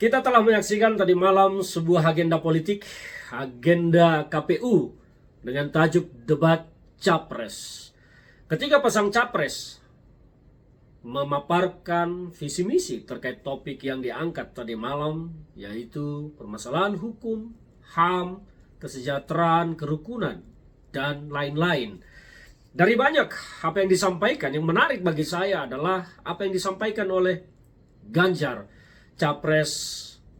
Kita telah menyaksikan tadi malam sebuah agenda politik, agenda KPU dengan tajuk debat Capres. Ketika pasang Capres memaparkan visi misi terkait topik yang diangkat tadi malam, yaitu permasalahan hukum, HAM, kesejahteraan, kerukunan, dan lain-lain. Dari banyak apa yang disampaikan, yang menarik bagi saya adalah apa yang disampaikan oleh Ganjar, Capres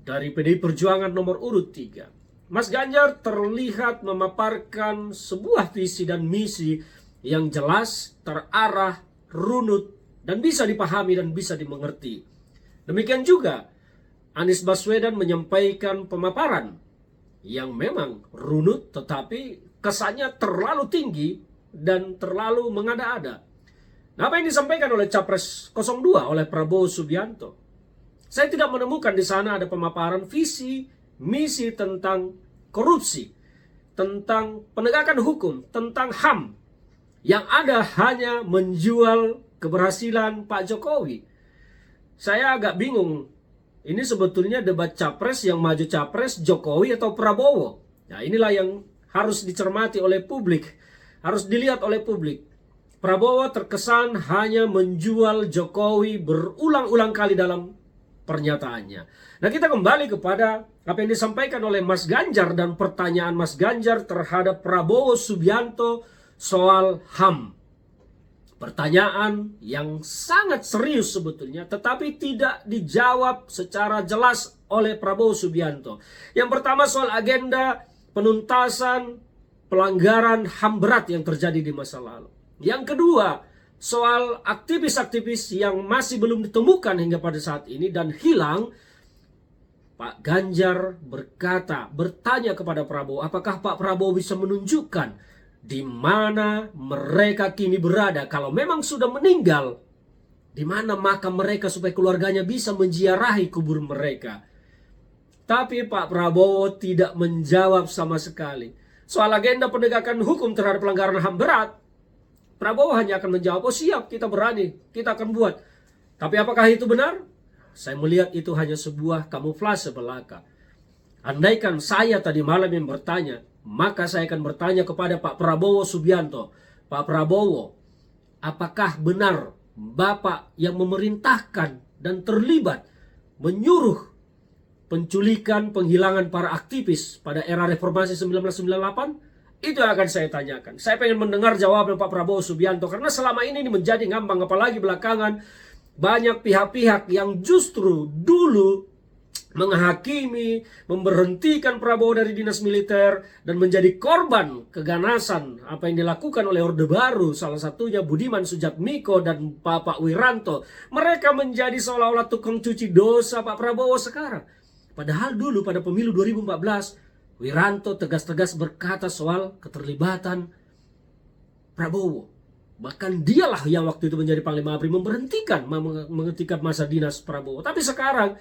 dari PDI Perjuangan nomor urut 3. Mas Ganjar terlihat memaparkan sebuah visi dan misi yang jelas, terarah, runut, dan bisa dipahami dan bisa dimengerti. Demikian juga Anies Baswedan menyampaikan pemaparan yang memang runut tetapi kesannya terlalu tinggi dan terlalu mengada-ada. Nah, apa yang disampaikan oleh Capres 02 oleh Prabowo Subianto, saya tidak menemukan di sana ada pemaparan visi, misi tentang korupsi, tentang penegakan hukum, tentang HAM. Yang ada hanya menjual keberhasilan Pak Jokowi. Saya agak bingung. Ini sebetulnya debat Capres, yang maju Capres Jokowi atau Prabowo. Nah, inilah yang harus dicermati oleh publik, harus dilihat oleh publik. Prabowo terkesan hanya menjual Jokowi berulang-ulang kali dalam pernyataannya. Nah, kita kembali kepada apa yang disampaikan oleh Mas Ganjar dan pertanyaan Mas Ganjar terhadap Prabowo Subianto soal HAM. Pertanyaan yang sangat serius sebetulnya, tetapi tidak dijawab secara jelas oleh Prabowo Subianto. Yang pertama soal agenda penuntasan pelanggaran HAM berat yang terjadi di masa lalu. Yang kedua, soal aktivis-aktivis yang masih belum ditemukan hingga pada saat ini dan hilang. Pak Ganjar bertanya kepada Prabowo, apakah Pak Prabowo bisa menunjukkan di mana mereka kini berada? Kalau memang sudah meninggal, di mana makam mereka supaya keluarganya bisa menziarahi kubur mereka? Tapi Pak Prabowo tidak menjawab sama sekali. Soal agenda penegakan hukum terhadap pelanggaran HAM berat, Prabowo hanya akan menjawab, oh siap, kita berani, kita akan buat. Tapi apakah itu benar? Saya melihat itu hanya sebuah kamuflase belaka. Andaikan saya tadi malam yang bertanya, maka saya akan bertanya kepada Pak Prabowo Subianto. Pak Prabowo, apakah benar Bapak yang memerintahkan dan terlibat menyuruh penculikan, penghilangan para aktivis pada era reformasi 1998? Itu yang akan saya tanyakan. Saya pengen mendengar jawaban Pak Prabowo Subianto, karena selama ini menjadi ngambang, apalagi belakangan banyak pihak-pihak yang justru dulu menghakimi, memberhentikan Prabowo dari dinas militer dan menjadi korban keganasan apa yang dilakukan oleh Orde Baru, salah satunya Budiman Sujatmiko dan Bapak Wiranto. Mereka menjadi seolah-olah tukang cuci dosa Pak Prabowo sekarang. Padahal dulu pada pemilu 2014 Wiranto tegas-tegas berkata soal keterlibatan Prabowo. Bahkan dialah yang waktu itu menjadi Panglima ABRI menghentikan masa dinas Prabowo. Tapi sekarang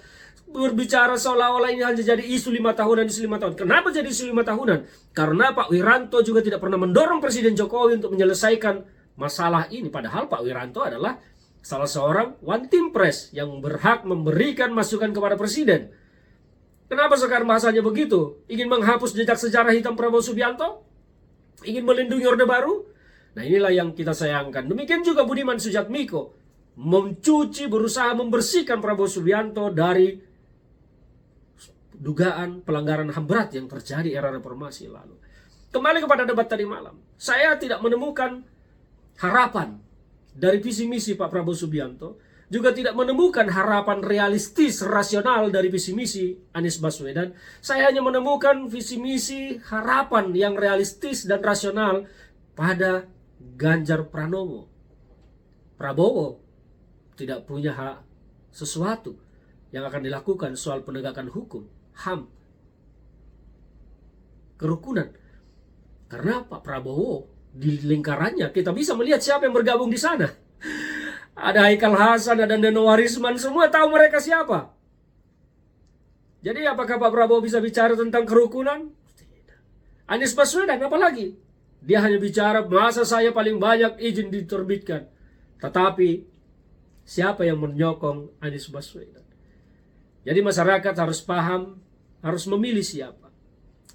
berbicara seolah-olah ini hanya jadi isu 5 tahunan, isu 5 tahun. Kenapa jadi isu 5 tahunan? Karena Pak Wiranto juga tidak pernah mendorong Presiden Jokowi untuk menyelesaikan masalah ini. Padahal Pak Wiranto adalah salah seorang one team press yang berhak memberikan masukan kepada Presiden. Kenapa sekarang bahasanya begitu? Ingin menghapus jejak sejarah hitam Prabowo Subianto? Ingin melindungi Orde Baru? Nah, inilah yang kita sayangkan. Demikian juga Budiman Sujatmiko berusaha membersihkan Prabowo Subianto dari dugaan pelanggaran HAM berat yang terjadi era reformasi lalu. Kembali kepada debat tadi malam. Saya tidak menemukan harapan dari visi misi Pak Prabowo Subianto. Juga tidak menemukan harapan realistis, rasional dari visi misi Anies Baswedan. Saya hanya menemukan visi misi harapan yang realistis dan rasional pada Ganjar Pranowo. Prabowo tidak punya sesuatu yang akan dilakukan soal penegakan hukum, HAM, kerukunan. Karena Pak Prabowo di lingkarannya kita bisa melihat siapa yang bergabung di sana. Ada Haikal Hasan, ada Neno Warisman, semua tahu mereka siapa. Jadi apakah Pak Prabowo bisa bicara tentang kerukunan? Tidak. Anies Baswedan apalagi? Dia hanya bicara masa saya paling banyak izin diterbitkan. Tetapi siapa yang menyokong Anies Baswedan? Jadi masyarakat harus paham, harus memilih siapa.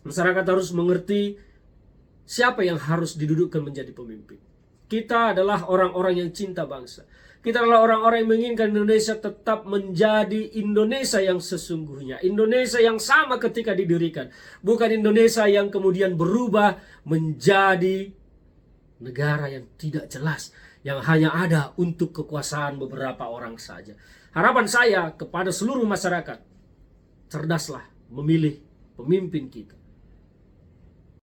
Masyarakat harus mengerti siapa yang harus didudukkan menjadi pemimpin. Kita adalah orang-orang yang cinta bangsa. Kita adalah orang-orang yang menginginkan Indonesia tetap menjadi Indonesia yang sesungguhnya. Indonesia yang sama ketika didirikan. Bukan Indonesia yang kemudian berubah menjadi negara yang tidak jelas, yang hanya ada untuk kekuasaan beberapa orang saja. Harapan saya kepada seluruh masyarakat, cerdaslah memilih pemimpin kita.